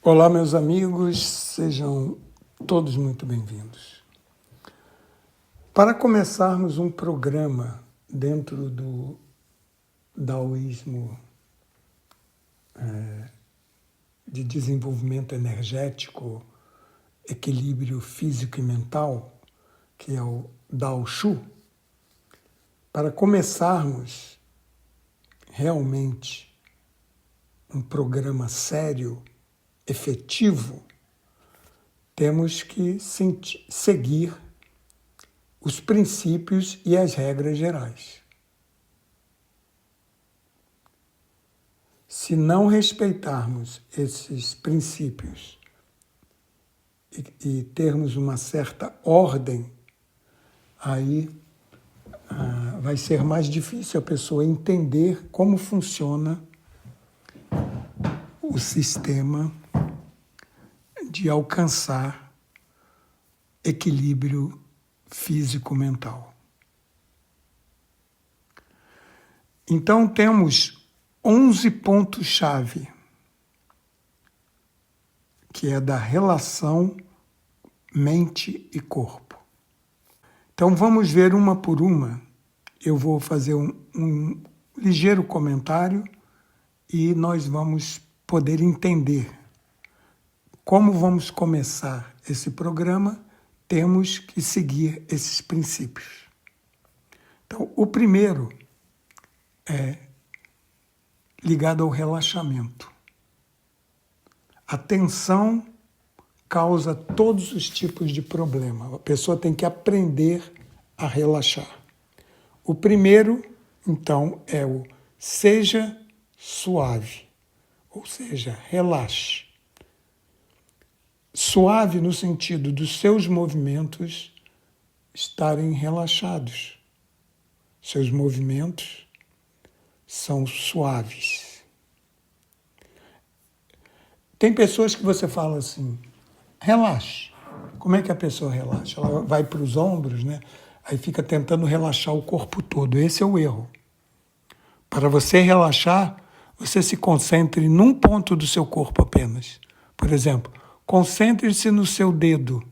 Olá, meus amigos, sejam todos muito bem-vindos. Para começarmos um programa dentro do daoísmo de desenvolvimento energético, equilíbrio físico e mental, que é o Dao Shu, para começarmos realmente um programa sério, efetivo, temos que seguir os princípios e as regras gerais. Se não respeitarmos esses princípios e termos uma certa ordem, aí vai ser mais difícil a pessoa entender como funciona o sistema de alcançar equilíbrio físico-mental. Então, temos 11 pontos-chave, que é da relação mente e corpo. Então, vamos ver uma por uma. Eu vou fazer um ligeiro comentário e nós vamos poder entender como vamos começar esse programa. Temos que seguir esses princípios. Então, o primeiro é ligado ao relaxamento. A tensão causa todos os tipos de problema. A pessoa tem que aprender a relaxar. O primeiro, então, é o seja suave, ou seja, relaxe. Suave no sentido dos seus movimentos estarem relaxados. Seus movimentos são suaves. Tem pessoas que você fala assim, relaxe. Como é que a pessoa relaxa? Ela vai para os ombros, né? Aí fica tentando relaxar o corpo todo. Esse é o erro. Para você relaxar, você se concentre num ponto do seu corpo apenas. Por exemplo, concentre-se no seu dedo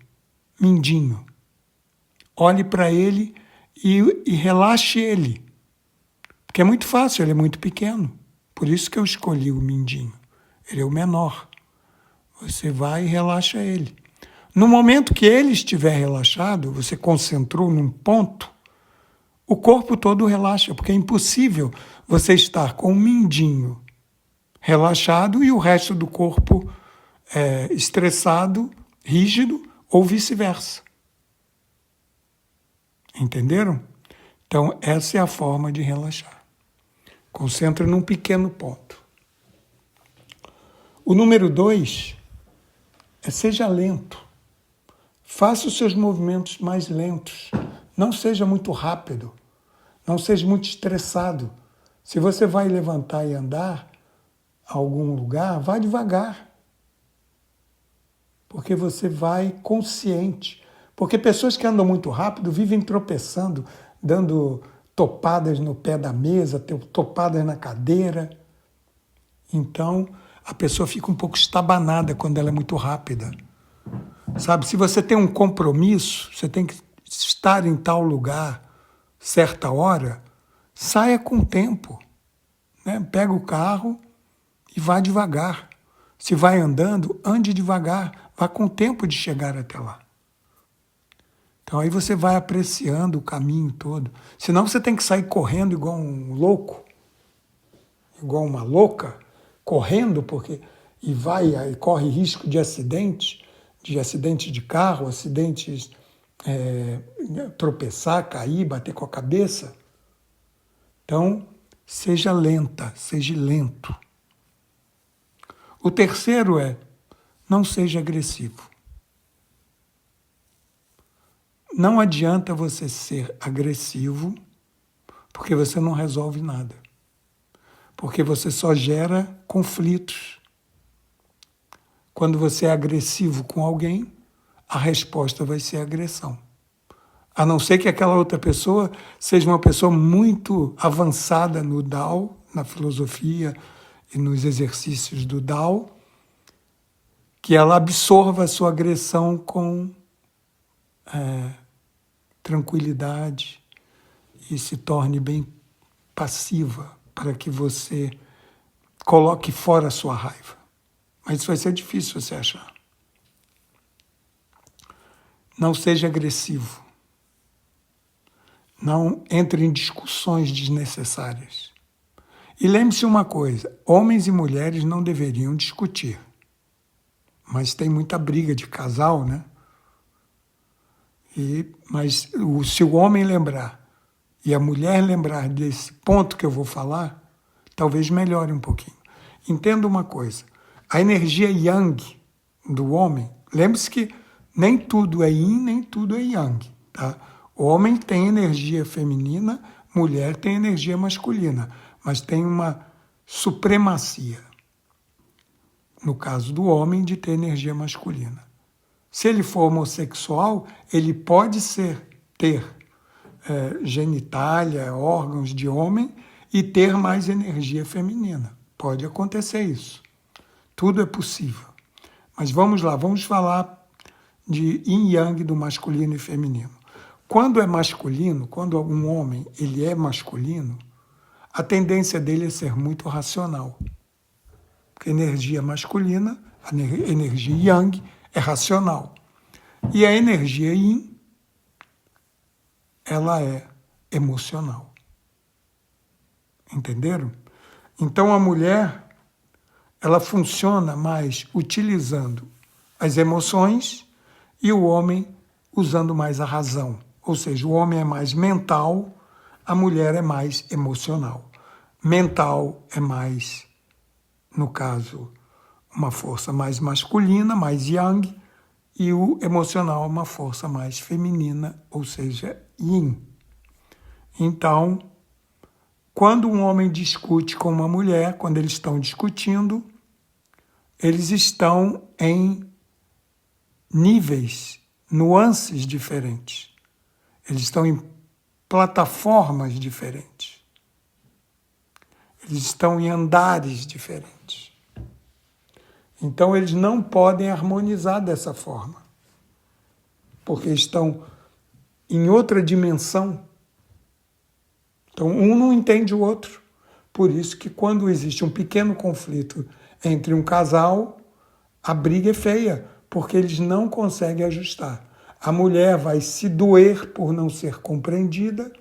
mindinho. Olhe para ele e relaxe ele. Porque é muito fácil, ele é muito pequeno. Por isso que eu escolhi o mindinho. Ele é o menor. Você vai e relaxa ele. No momento que ele estiver relaxado, você concentrou num ponto, o corpo todo relaxa, porque é impossível você estar com o mindinho relaxado e o resto do corpo estressado, rígido ou vice-versa. Entenderam? Então, essa é a forma de relaxar. Concentre num pequeno ponto. O número 2 é seja lento. Faça os seus movimentos mais lentos. Não seja muito rápido. Não seja muito estressado. Se você vai levantar e andar a algum lugar, vá devagar. Porque você vai consciente. Porque pessoas que andam muito rápido vivem tropeçando, dando topadas no pé da mesa, topadas na cadeira. Então, a pessoa fica um pouco estabanada quando ela é muito rápida. Sabe, se você tem um compromisso, você tem que estar em tal lugar, certa hora, saia com tempo. Né? Pega o carro e vá devagar. Se vai andando, ande devagar, vá com tempo de chegar até lá. Então aí você vai apreciando o caminho todo. Senão você tem que sair correndo igual um louco, igual uma louca, correndo, aí corre risco de acidente de carro, acidentes, tropeçar, cair, bater com a cabeça. Então, seja lenta, seja lento. O terceiro é, não seja agressivo. Não adianta você ser agressivo, porque você não resolve nada. Porque você só gera conflitos. Quando você é agressivo com alguém, a resposta vai ser agressão. A não ser que aquela outra pessoa seja uma pessoa muito avançada no Dao, na filosofia e nos exercícios do Dao, que ela absorva a sua agressão com tranquilidade e se torne bem passiva para que você coloque fora a sua raiva. Mas isso vai ser difícil você achar. Não seja agressivo. Não entre em discussões desnecessárias. E lembre-se uma coisa, homens e mulheres não deveriam discutir. Mas tem muita briga de casal, né? Mas se o homem lembrar e a mulher lembrar desse ponto que eu vou falar, talvez melhore um pouquinho. Entenda uma coisa, a energia yang do homem, lembre-se que nem tudo é yin, nem tudo é yang, tá? O homem tem energia feminina, mulher tem energia masculina, mas tem uma supremacia, no caso do homem, de ter energia masculina. Se ele for homossexual, ele pode ter genitália, órgãos de homem e ter mais energia feminina. Pode acontecer isso. Tudo é possível. Mas vamos lá, vamos falar de yin e yang, do masculino e feminino. Quando é masculino, quando um homem ele é masculino, a tendência dele é ser muito racional. Porque a energia masculina, a energia yang, é racional. E a energia yin, ela é emocional. Entenderam? Então a mulher, ela funciona mais utilizando as emoções e o homem usando mais a razão. Ou seja, o homem é mais mental, a mulher é mais emocional. Mental é mais, no caso, uma força mais masculina, mais yang, e o emocional é uma força mais feminina, ou seja, yin. Então, quando um homem discute com uma mulher, quando eles estão discutindo, eles estão em níveis, nuances diferentes. Eles estão em plataformas diferentes. Eles estão em andares diferentes. Então, eles não podem harmonizar dessa forma, porque estão em outra dimensão. Então, um não entende o outro. Por isso que quando existe um pequeno conflito entre um casal, a briga é feia, porque eles não conseguem ajustar. A mulher vai se doer por não ser compreendida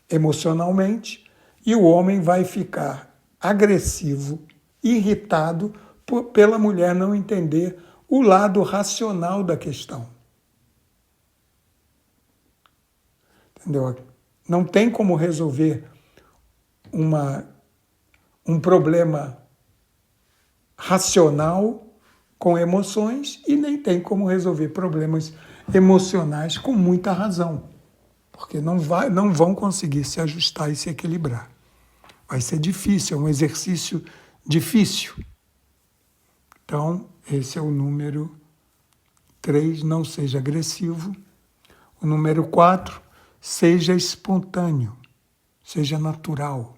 emocionalmente e o homem vai ficar agressivo, irritado pela mulher não entender o lado racional da questão. Entendeu? Não tem como resolver um problema racional com emoções e nem tem como resolver problemas emocionais com muita razão, porque não vão conseguir se ajustar e se equilibrar. Vai ser difícil, é um exercício difícil. Então, esse é o número 3, não seja agressivo. O número 4, seja espontâneo, seja natural.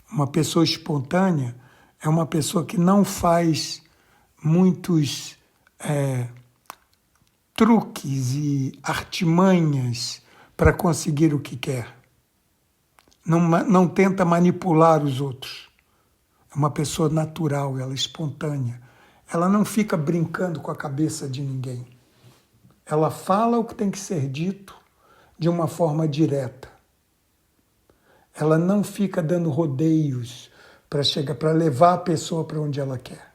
Uma pessoa espontânea é uma pessoa que não faz muitos truques e artimanhas para conseguir o que quer. Não tenta manipular os outros. É uma pessoa natural, ela é espontânea. Ela não fica brincando com a cabeça de ninguém. Ela fala o que tem que ser dito de uma forma direta. Ela não fica dando rodeios para levar a pessoa para onde ela quer.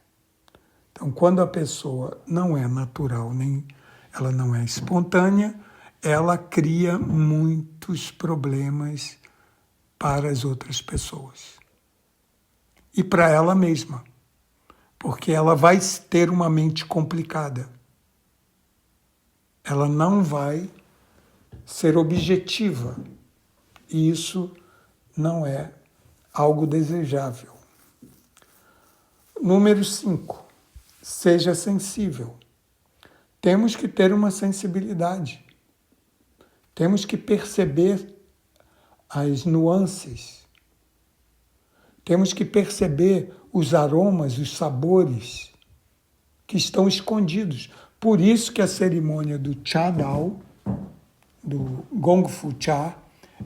Então, quando a pessoa não é natural, nem ela não é espontânea, ela cria muitos problemas para as outras pessoas. E para ela mesma, porque ela vai ter uma mente complicada. Ela não vai ser objetiva. E isso não é algo desejável. Número 5. Seja sensível. Temos que ter uma sensibilidade. Temos que perceber as nuances. Temos que perceber os aromas, os sabores que estão escondidos. Por isso que a cerimônia do Cha Dao, do Gong Fu Cha,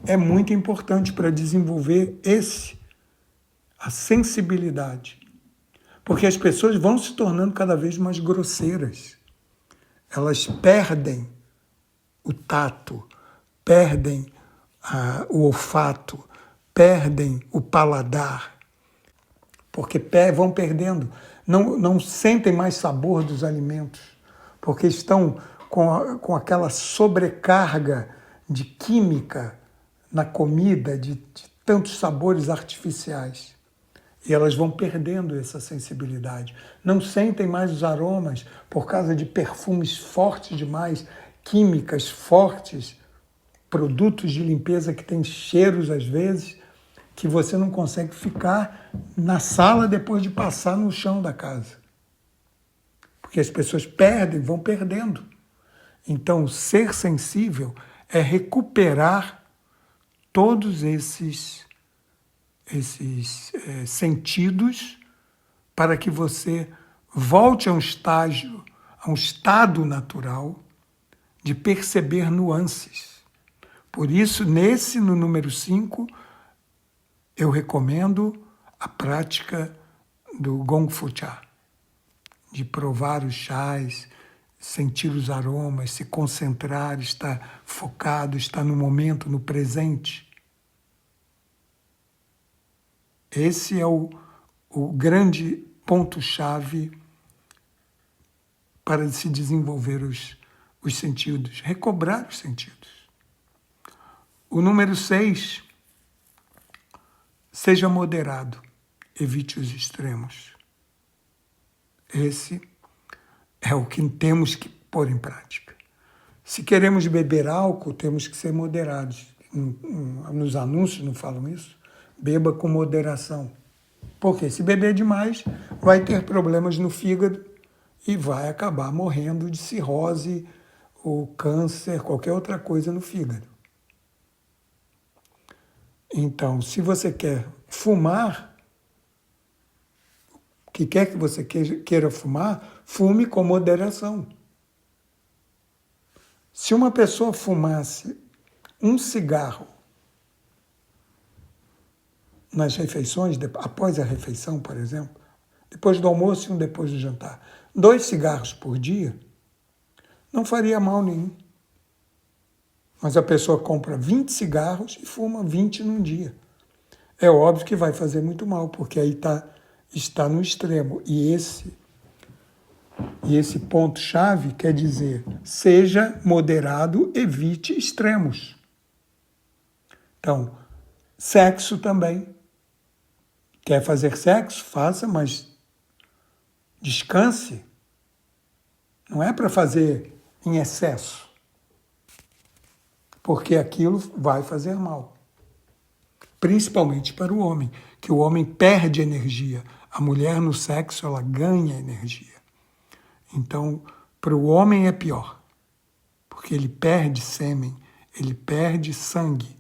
é muito importante para desenvolver a sensibilidade. Porque as pessoas vão se tornando cada vez mais grosseiras. Elas perdem o tato, perdem o olfato, perdem o paladar, porque vão perdendo, não sentem mais sabor dos alimentos, porque estão com aquela sobrecarga de química na comida, de tantos sabores artificiais. E elas vão perdendo essa sensibilidade. Não sentem mais os aromas por causa de perfumes fortes demais, químicas fortes, produtos de limpeza que têm cheiros, às vezes, que você não consegue ficar na sala depois de passar no chão da casa. Porque as pessoas vão perdendo. Então, ser sensível é recuperar todos esses sentidos para que você volte a um estado natural de perceber nuances. Por isso, no número 5, eu recomendo a prática do Gong Fu Cha, de provar os chás, sentir os aromas, se concentrar, estar focado, estar no momento, no presente. Esse é o grande ponto-chave para se desenvolver os sentidos, recobrar os sentidos. O número 6, seja moderado, evite os extremos. Esse é o que temos que pôr em prática. Se queremos beber álcool, temos que ser moderados. Nos anúncios não falam isso? Beba com moderação. Porque se beber demais, vai ter problemas no fígado e vai acabar morrendo de cirrose ou câncer, qualquer outra coisa no fígado. Então, se você quer fumar, o que quer que você queira fumar, fume com moderação. Se uma pessoa fumasse um cigarro nas refeições, após a refeição, por exemplo, depois do almoço e um depois do jantar, 2 cigarros por dia, não faria mal nenhum. Mas a pessoa compra 20 cigarros e fuma 20 num dia. É óbvio que vai fazer muito mal, porque aí está no extremo. E esse ponto-chave quer dizer, seja moderado, evite extremos. Então, sexo também. Quer fazer sexo? Faça, mas descanse. Não é para fazer em excesso, porque aquilo vai fazer mal. Principalmente para o homem, que o homem perde energia. A mulher no sexo, ela ganha energia. Então, para o homem é pior, porque ele perde sêmen, ele perde sangue.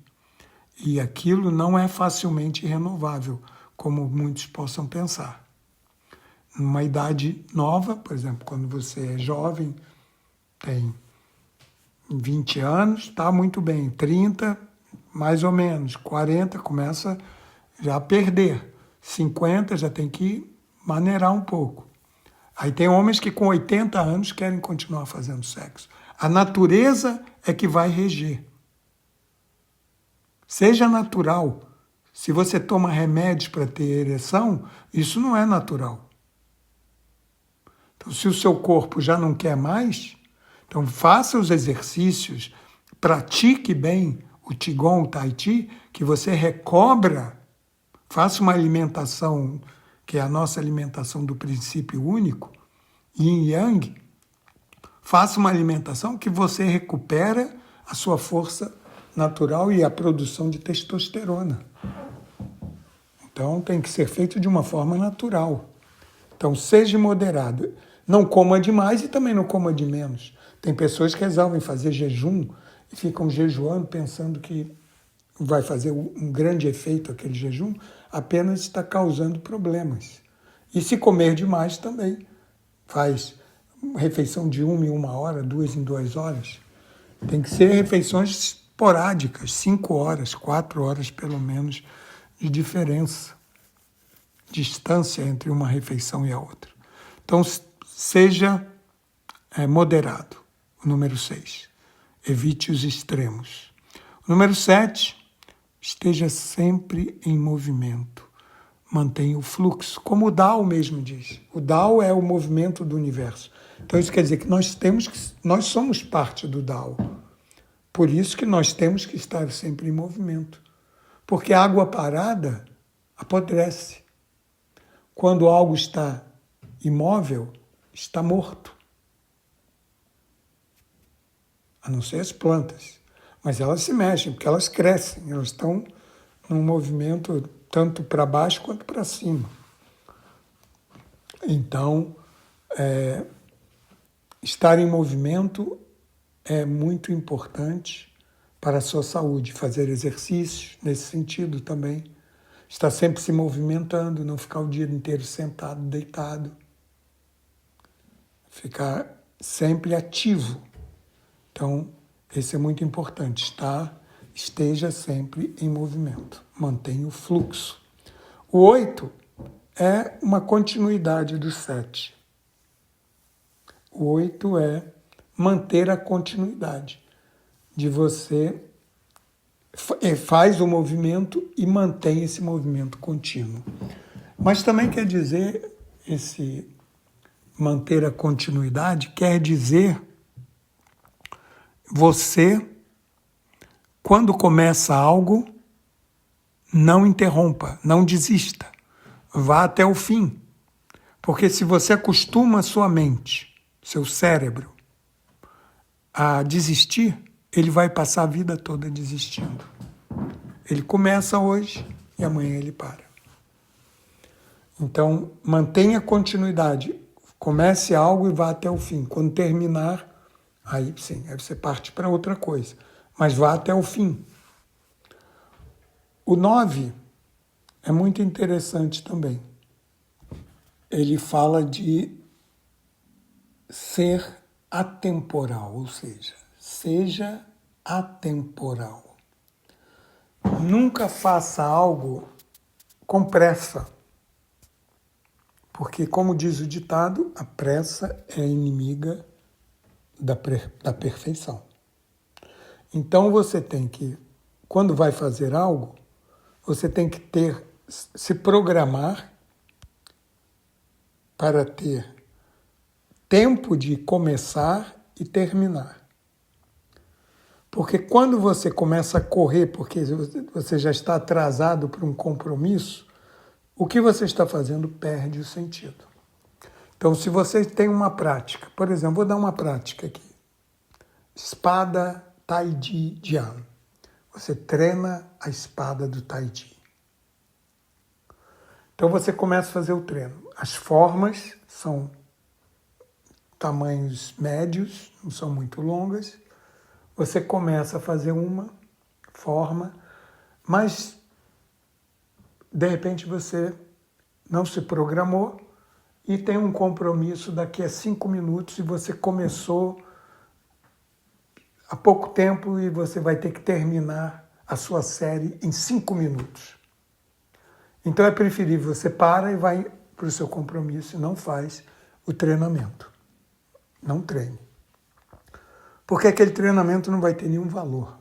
E aquilo não é facilmente renovável, como muitos possam pensar. Numa idade nova, por exemplo, quando você é jovem, tem 20 anos, está muito bem. 30, mais ou menos. 40, começa já a perder. 50, já tem que maneirar um pouco. Aí tem homens que com 80 anos querem continuar fazendo sexo. A natureza é que vai reger. Seja natural. Se você toma remédios para ter ereção, isso não é natural. Então, se o seu corpo já não quer mais, então faça os exercícios, pratique bem o Qigong, o Tai Chi, que você recobra, faça uma alimentação, que é a nossa alimentação do princípio único, Yin Yang, faça uma alimentação que você recupera a sua força natural e a produção de testosterona. Então tem que ser feito de uma forma natural. Então seja moderado. Não coma demais e também não coma de menos. Tem pessoas que resolvem fazer jejum e ficam jejuando pensando que vai fazer um grande efeito aquele jejum, apenas está causando problemas. E se comer demais também, faz refeição de 1 em 1 hora, 2 em 2 horas. Tem que ser refeições esporádicas, 5 horas, 4 horas pelo menos de diferença, distância entre uma refeição e a outra. Então, seja moderado, o número 6. Evite os extremos. O número 7, esteja sempre em movimento. Mantenha o fluxo, como o Tao mesmo diz. O Tao é o movimento do universo. Então isso quer dizer que nós somos parte do Tao. Por isso que nós temos que estar sempre em movimento. Porque a água parada apodrece. Quando algo está imóvel, está morto. A não ser as plantas. Mas elas se mexem, porque elas crescem. Elas estão num movimento tanto para baixo quanto para cima. Então, estar em movimento é muito importante para a sua saúde. Fazer exercícios nesse sentido também. Estar sempre se movimentando, não ficar o dia inteiro sentado, deitado. Ficar sempre ativo. Então, esse é muito importante, esteja sempre em movimento, mantenha o fluxo. O 8 é uma continuidade do 7. O 8 é manter a continuidade de você faz o movimento e mantém esse movimento contínuo. Mas também quer dizer, esse manter a continuidade quer dizer você, quando começa algo, não interrompa, não desista. Vá até o fim. Porque se você acostuma a sua mente, seu cérebro, a desistir, ele vai passar a vida toda desistindo. Ele começa hoje e amanhã ele para. Então, mantenha continuidade. Comece algo e vá até o fim. Quando terminar, aí sim, aí você parte para outra coisa. Mas vá até o fim. O 9 é muito interessante também. Ele fala de ser atemporal, ou seja atemporal. Nunca faça algo com pressa. Porque, como diz o ditado, a pressa é inimiga da perfeição. Então você tem que, quando vai fazer algo, você tem que se programar para ter tempo de começar e terminar. Porque quando você começa a correr, porque você já está atrasado para um compromisso, o que você está fazendo perde o sentido. Então, se você tem uma prática, por exemplo, vou dar uma prática aqui. Espada Tai Chi Jian. Você treina a espada do Tai Chi. Então, você começa a fazer o treino. As formas são tamanhos médios, não são muito longas. Você começa a fazer uma forma, mas de repente você não se programou e tem um compromisso daqui a 5 minutos e você começou há pouco tempo e você vai ter que terminar a sua série em 5 minutos. Então é preferível você para e vai para o seu compromisso e não faz o treinamento. Não treine. Porque aquele treinamento não vai ter nenhum valor.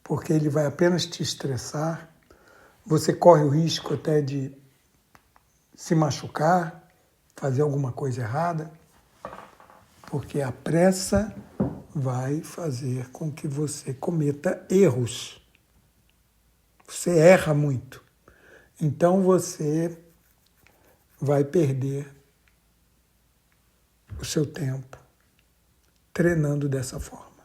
Porque ele vai apenas te estressar, você corre o risco até de se machucar, fazer alguma coisa errada, porque a pressa vai fazer com que você cometa erros. Você erra muito. Então você vai perder o seu tempo treinando dessa forma.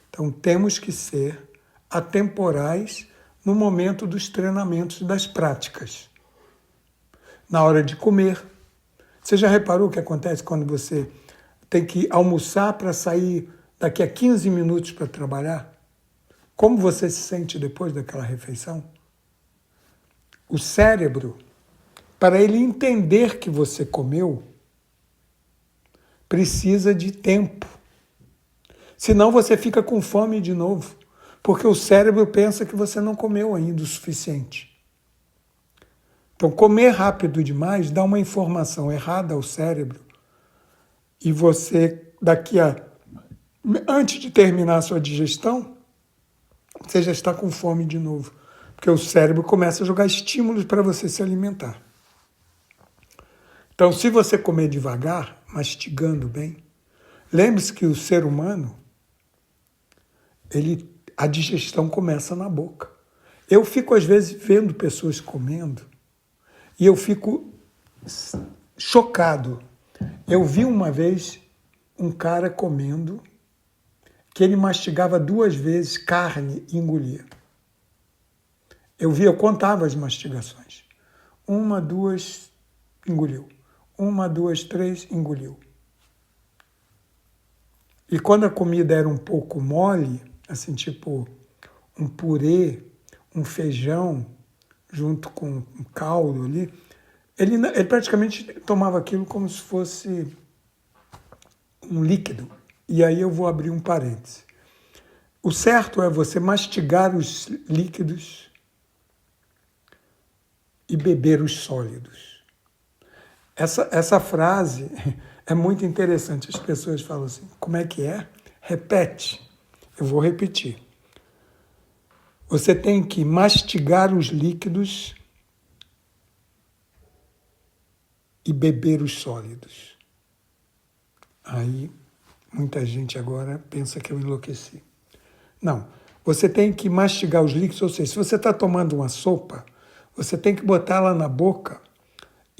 Então temos que ser atemporais no momento dos treinamentos e das práticas. Na hora de comer. Você já reparou o que acontece quando você tem que almoçar para sair daqui a 15 minutos para trabalhar? como você se sente depois daquela refeição? O cérebro, para ele entender que você comeu, precisa de tempo. Senão você fica com fome de novo, porque o cérebro pensa que você não comeu ainda o suficiente. Então, comer rápido demais dá uma informação errada ao cérebro e você, antes de terminar a sua digestão, você já está com fome de novo, porque o cérebro começa a jogar estímulos para você se alimentar. Então, se você comer devagar, mastigando bem, lembre-se que o ser humano, a digestão começa na boca. Eu fico, às vezes, vendo pessoas comendo e eu fico chocado. Eu vi uma vez um cara comendo que ele mastigava 2 vezes carne e engolia. Eu contava as mastigações. 1, 2, engoliu. 1, 2, 3, engoliu. E quando a comida era um pouco mole, assim, tipo um purê, um feijão, junto com um caldo ali, ele praticamente tomava aquilo como se fosse um líquido. E aí eu vou abrir um parêntese. O certo é você mastigar os líquidos e beber os sólidos. Essa frase é muito interessante. As pessoas falam assim, como é que é? Repete. Eu vou repetir. Você tem que mastigar os líquidos e beber os sólidos. Aí, muita gente agora pensa que eu enlouqueci. Não, você tem que mastigar os líquidos, ou seja, se você está tomando uma sopa, você tem que botá-la na boca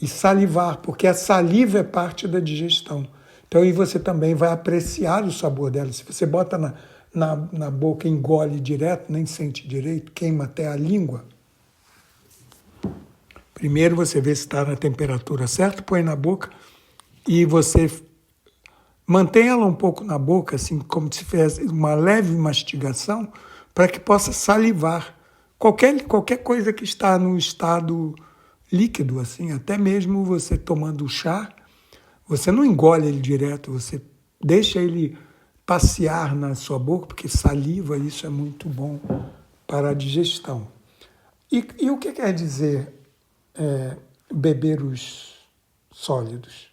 e salivar, porque a saliva é parte da digestão. Então, aí você também vai apreciar o sabor dela. Se você bota na boca e engole direto, nem sente direito, queima até a língua. Primeiro você vê se está na temperatura certa, põe na boca e você mantém ela um pouco na boca, assim, como se fizesse uma leve mastigação, para que possa salivar. Qualquer coisa que está no estado líquido, assim, até mesmo você tomando chá, você não engole ele direto, você deixa ele passear na sua boca, porque saliva, isso é muito bom para a digestão. E o que quer dizer beber os sólidos?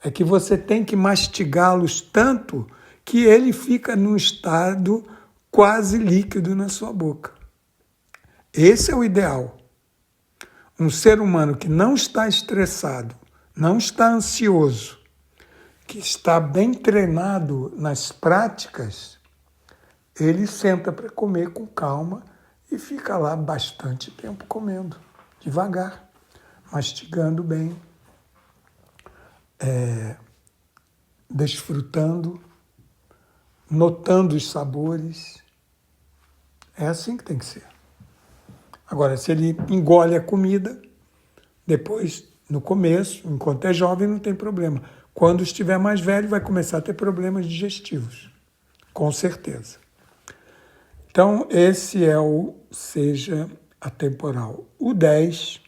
É que você tem que mastigá-los tanto que ele fica num estado quase líquido na sua boca. Esse é o ideal. Um ser humano que não está estressado, não está ansioso, que está bem treinado nas práticas, ele senta para comer com calma e fica lá bastante tempo comendo, devagar, mastigando bem, desfrutando, notando os sabores. É assim que tem que ser. Agora, se ele engole a comida, depois, no começo, enquanto é jovem, não tem problema. Quando estiver mais velho, vai começar a ter problemas digestivos, com certeza. Então, esse é o seja atemporal. O 10,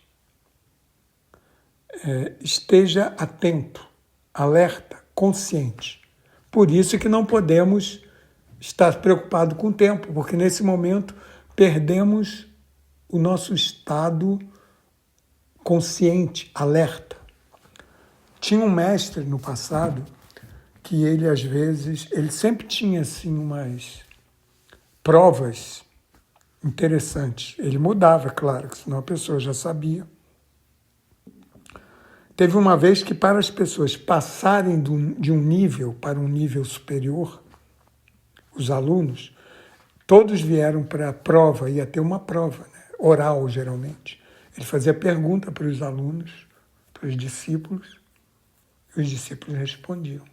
esteja atento, alerta, consciente. Por isso que não podemos estar preocupado com o tempo, porque nesse momento perdemos o nosso estado consciente, alerta. Tinha um mestre no passado que ele, às vezes, ele sempre tinha assim umas provas interessantes. Ele mudava, claro, senão a pessoa já sabia. Teve uma vez que, para as pessoas passarem de um nível para um nível superior, os alunos, todos vieram para a prova, ia ter uma prova, né? Oral, geralmente. Ele fazia pergunta para os alunos, para os discípulos, e os discípulos respondiam.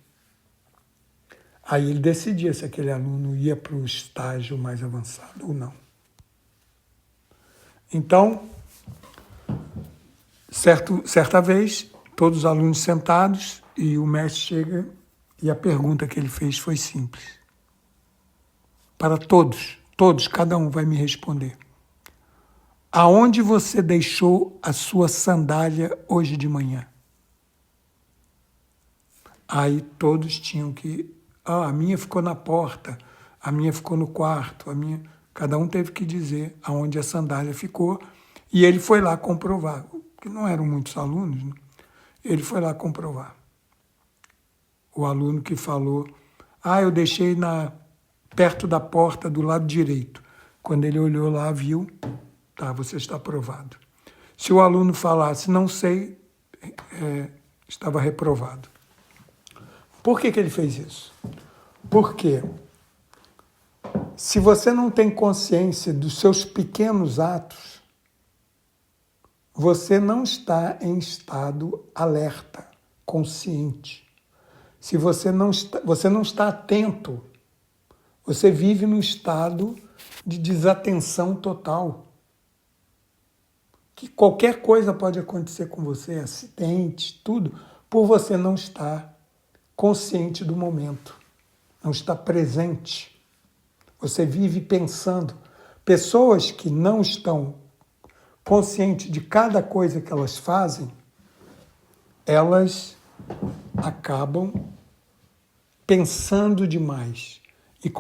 Aí ele decidia se aquele aluno ia para o estágio mais avançado ou não. Então, certa vez, todos os alunos sentados, e o mestre chega, e a pergunta que ele fez foi simples. Para todos, Todos, cada um vai me responder. Aonde você deixou a sua sandália hoje de manhã? Aí todos tinham que... a minha ficou na porta, a minha ficou no quarto, a minha... Cada um teve que dizer aonde a sandália ficou, e ele foi lá comprovar, porque não eram muitos alunos, né? Ele foi lá comprovar. O aluno que falou, eu deixei perto da porta do lado direito. Quando ele olhou lá, viu, tá, você está aprovado. Se o aluno falasse, não sei, estava reprovado. Por que ele fez isso? Porque se você não tem consciência dos seus pequenos atos, você não está em estado alerta, consciente. Se você não está atento, você vive num estado de desatenção total. Que qualquer coisa pode acontecer com você, acidente, tudo, por você não estar consciente do momento, não estar presente. Você vive pensando. Pessoas que não estão conscientes de cada coisa que elas fazem, elas acabam pensando demais e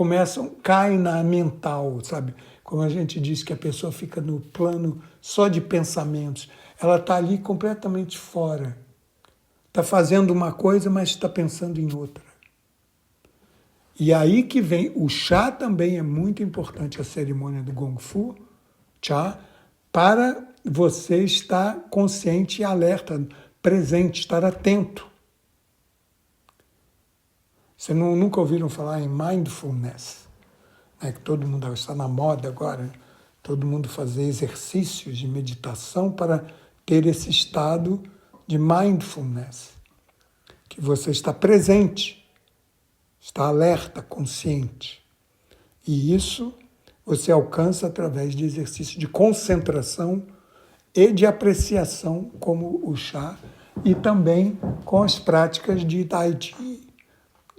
caem na mental, sabe? Como a gente diz que a pessoa fica no plano só de pensamentos. Ela está ali completamente fora. Está fazendo uma coisa, mas está pensando em outra. E aí que vem, o chá também é muito importante, a cerimônia do Gong Fu, chá, para você estar consciente e alerta, presente, estar atento. Vocês nunca ouviram falar em mindfulness? Que todo mundo está na moda agora, né? Todo mundo fazer exercícios de meditação para ter esse estado de mindfulness, que você está presente, está alerta, consciente. E isso você alcança através de exercícios de concentração e de apreciação, como o chá, e também com as práticas de Tai Chi,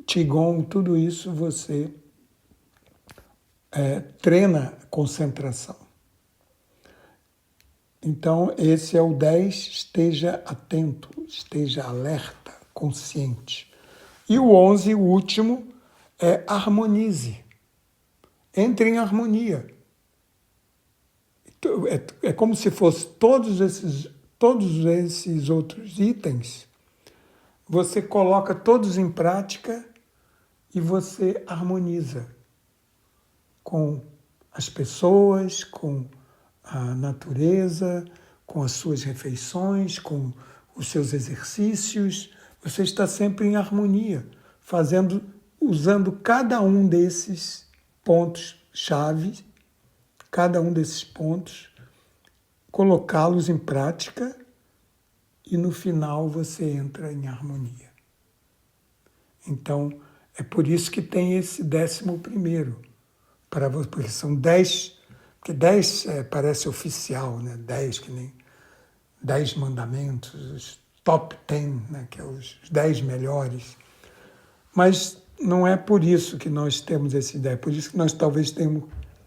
Qigong, tudo isso você treina concentração. Então, esse é o 10, esteja atento, esteja alerta, consciente. E o 11, o último, é harmonize. Entre em harmonia. É como se fosse todos esses outros itens, você coloca todos em prática e você harmoniza com as pessoas, com a natureza, com as suas refeições, com os seus exercícios. Você está sempre em harmonia, usando cada um desses pontos-chave, cada um desses pontos, colocá-los em prática e no final você entra em harmonia. Então, é por isso que tem esse 11º, porque são 10, porque 10 parece oficial, né? 10 que nem 10 mandamentos, os top 10, né? Que é os 10 melhores. Mas não é por isso que nós temos essa ideia, por isso que nós talvez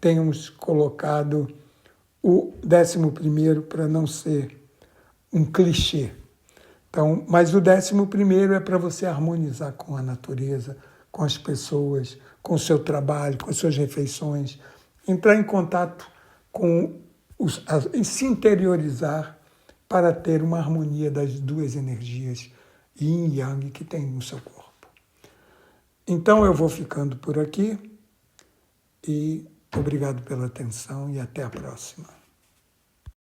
tenhamos colocado o 11º para não ser um clichê. Então, mas o 11º é para você harmonizar com a natureza, com as pessoas, com o seu trabalho, com as suas refeições, entrar em contato com e se interiorizar para ter uma harmonia das duas energias Yin e Yang que tem no seu corpo. Então eu vou ficando por aqui e obrigado pela atenção e até a próxima.